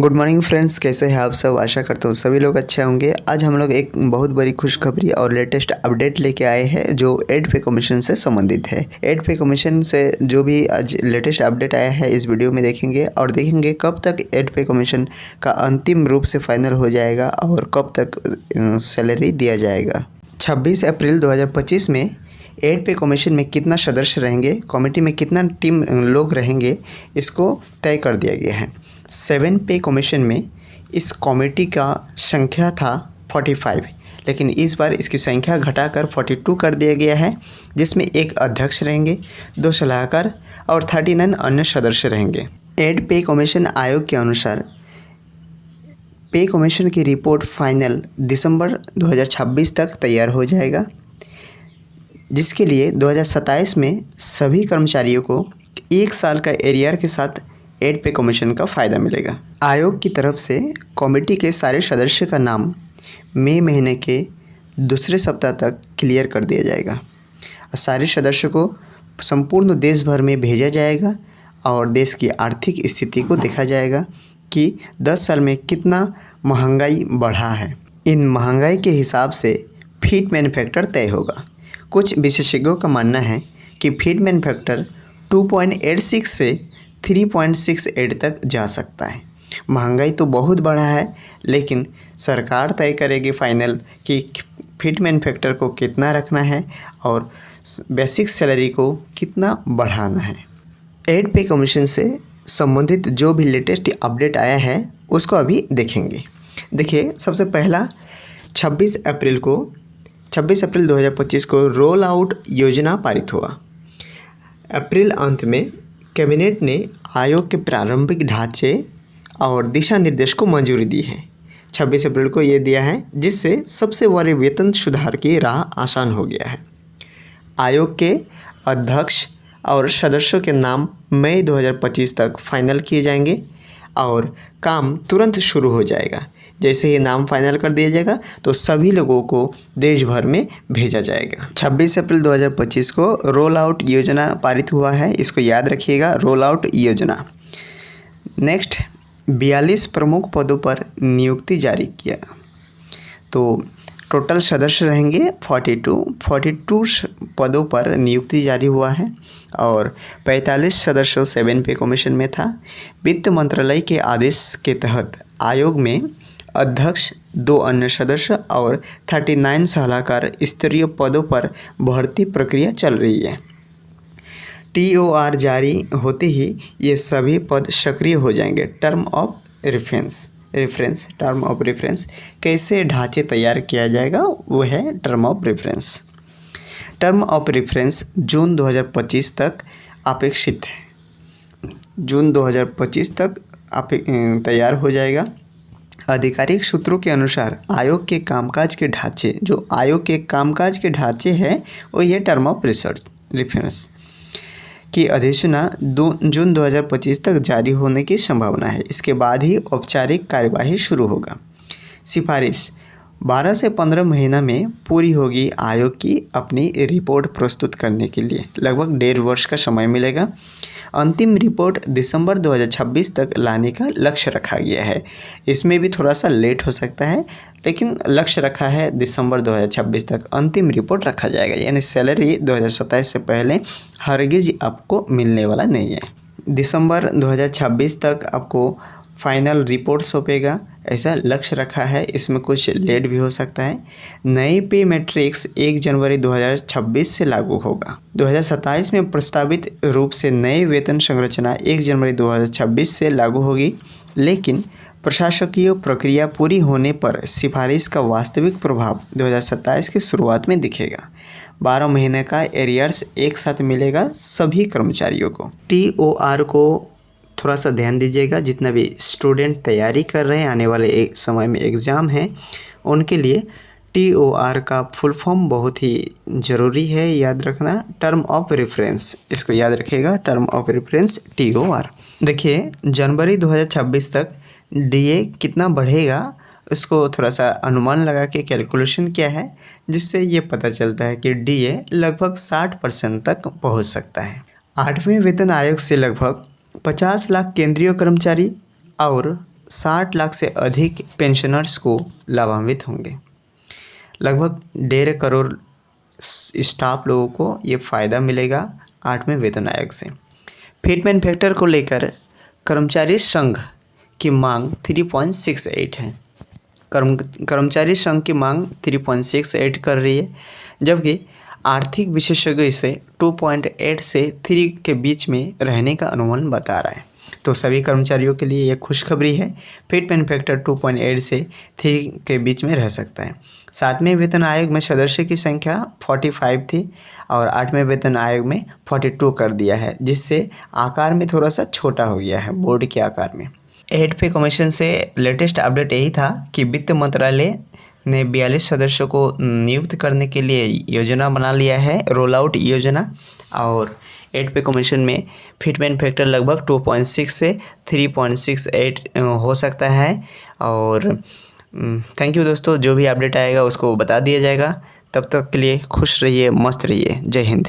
Good morning friends, कैसे हैं आप सब। आशा करता हूँ सभी लोग अच्छे होंगे। आज हम लोग एक बहुत बड़ी खुशखबरी और लेटेस्ट अपडेट लेके आए हैं जो एड पे कमीशन से संबंधित है। एड पे कमीशन से जो भी आज लेटेस्ट अपडेट आया है इस वीडियो में देखेंगे और देखेंगे कब तक एड पे कमीशन का अंतिम रूप से फाइनल हो जाएगा और कब तक सैलरी दिया जाएगा। 26 अप्रैल 2025 में एड पे कमीशन में कितना सदस्य रहेंगे, कमेटी में कितना टीम लोग रहेंगे, इसको तय कर दिया गया है। 7 पे कमीशन में इस कमेटी का संख्या था 45, लेकिन इस बार इसकी संख्या घटाकर 42 कर दिया गया है, जिसमें एक अध्यक्ष रहेंगे, 2 सलाहकार और 39 अन्य सदस्य रहेंगे। एड पे कमीशन आयोग के अनुसार पे कमीशन की रिपोर्ट फाइनल दिसंबर 2026 तक तैयार हो जाएगा, जिसके लिए 2027 में सभी कर्मचारियों को 1 साल का एरियर के साथ एड पे कमीशन का फ़ायदा मिलेगा। आयोग की तरफ से कमेटी के सारे सदस्य का नाम मई महीने के दूसरे सप्ताह तक क्लियर कर दिया जाएगा। सारे सदस्यों को संपूर्ण देश भर में भेजा जाएगा और देश की आर्थिक स्थिति को देखा जाएगा कि 10 साल में कितना महंगाई बढ़ा है। इन महंगाई के हिसाब से फीड मैन्युफैक्चर तय होगा। कुछ विशेषज्ञों का मानना है कि फीड मैन्युफैक्चर 2.86 से 3.68 तक जा सकता है। महंगाई तो बहुत बढ़ा है, लेकिन सरकार तय करेगी फाइनल कि फीड मैन्युफैक्चर को कितना रखना है और बेसिक सैलरी को कितना बढ़ाना है। एड पे कमीशन से संबंधित जो भी लेटेस्ट अपडेट आया है उसको अभी देखेंगे। देखिए, सबसे पहला 26 अप्रैल 2025 को रोल आउट योजना पारित हुआ। अप्रैल अंत में कैबिनेट ने आयोग के प्रारंभिक ढांचे और दिशा निर्देश को मंजूरी दी है। 26 अप्रैल को ये दिया है, जिससे सबसे बड़े वेतन सुधार की राह आसान हो गया है। आयोग के अध्यक्ष और सदस्यों के नाम मई 2025 तक फाइनल किए जाएंगे और काम तुरंत शुरू हो जाएगा। जैसे ही नाम फाइनल कर दिया जाएगा तो सभी लोगों को देश भर में भेजा जाएगा। 26 अप्रैल 2025 को रोल आउट योजना पारित हुआ है, इसको याद रखिएगा, रोल आउट योजना। नेक्स्ट, 42 प्रमुख पदों पर नियुक्ति जारी किया। तो टोटल सदस्य रहेंगे 42 पदों पर नियुक्ति जारी हुआ है और 45 सदस्यों 7 पे कमीशन में था। वित्त मंत्रालय के आदेश के तहत आयोग में अध्यक्ष, 2 अन्य सदस्य और 39 सलाहकार स्तरीय पदों पर भर्ती प्रक्रिया चल रही है। TOR जारी होते ही ये सभी पद सक्रिय हो जाएंगे। टर्म ऑफ रेफरेंस कैसे ढांचे तैयार किया जाएगा, वो है term of reference. Term of reference जून 2025 तक अपेक्षित है। जून 2025 तक तैयार हो जाएगा। आधिकारिक सूत्रों के अनुसार आयोग के कामकाज के ढांचे हैं वो ये टर्म ऑफ रेफरेंस की अधिसूचना जून 2025 तक जारी होने की संभावना है। इसके बाद ही औपचारिक कार्यवाही शुरू होगा। सिफारिश 12 से 15 महीना में पूरी होगी। आयोग की अपनी रिपोर्ट प्रस्तुत करने के लिए लगभग 1.5 वर्ष का समय मिलेगा। अंतिम रिपोर्ट दिसंबर 2026 तक लाने का लक्ष्य रखा गया है। इसमें भी थोड़ा सा लेट हो सकता है, लेकिन लक्ष्य रखा है दिसंबर 2026 तक अंतिम रिपोर्ट रखा जाएगा। यानी सैलरी 2027 से पहले हरगिज आपको मिलने वाला नहीं है। दिसंबर 2026 तक आपको फाइनल रिपोर्ट सौंपेगा, ऐसा लक्ष्य रखा है। इसमें कुछ लेट भी हो सकता है। नई पे मैट्रिक्स 1 जनवरी 2026 से लागू होगा। 2027 में प्रस्तावित रूप से नई वेतन संरचना 1 जनवरी 2026 से लागू होगी, लेकिन प्रशासकीय प्रक्रिया पूरी होने पर सिफारिश का वास्तविक प्रभाव 2027 की शुरुआत में दिखेगा। 12 महीने का एरियर्स एक साथ मिलेगा सभी कर्मचारियों को। TOR को थोड़ा सा ध्यान दीजिएगा। जितना भी स्टूडेंट तैयारी कर रहे हैं, आने वाले एक समय में एग्ज़ाम है, उनके लिए TOR का फुल फॉर्म बहुत ही ज़रूरी है याद रखना। टर्म ऑफ रेफरेंस, इसको याद रखिएगा, टर्म ऑफ रेफरेंस TOR। देखिए, जनवरी 2026 तक DA कितना बढ़ेगा उसको थोड़ा सा अनुमान लगा के कैलकुलेशन किया है, जिससे ये पता चलता है कि DA लगभग 60% तक पहुँच सकता है। 8वें वेतन आयोग से लगभग 50 लाख केंद्रीय कर्मचारी और 60 लाख से अधिक पेंशनर्स को लाभान्वित होंगे। लगभग 1.5 करोड़ स्टाफ लोगों को ये फ़ायदा मिलेगा 8वें वेतन आयोग से। फिटमेन फैक्टर को लेकर कर्मचारी संघ की मांग 3.68 है। कर्मचारी संघ की मांग 3.68 कर रही है, जबकि आर्थिक विशेषज्ञ इसे 2.8 से 3 के बीच में रहने का अनुमान बता रहा है। तो सभी कर्मचारियों के लिए ये खुशखबरी है। फिटमेन फैक्टर 2.8 से 3 के बीच में रह सकता है। 7वें वेतन आयोग में सदस्य की संख्या 45 थी और 8वें वेतन आयोग में 42 कर दिया है, जिससे आकार में थोड़ा सा छोटा हो गया है बोर्ड के आकार में। 8 पे कमीशन से लेटेस्ट अपडेट यही था कि वित्त मंत्रालय ने 42 सदस्यों को नियुक्त करने के लिए योजना बना लिया है, रोल आउट योजना। और 8 पे कमीशन में फिटमेन फैक्टर लगभग 2.6 से 3.68 हो सकता है। और थैंक यू दोस्तों, जो भी अपडेट आएगा उसको बता दिया जाएगा। तब तक के लिए खुश रहिए, मस्त रहिए। जय हिंद।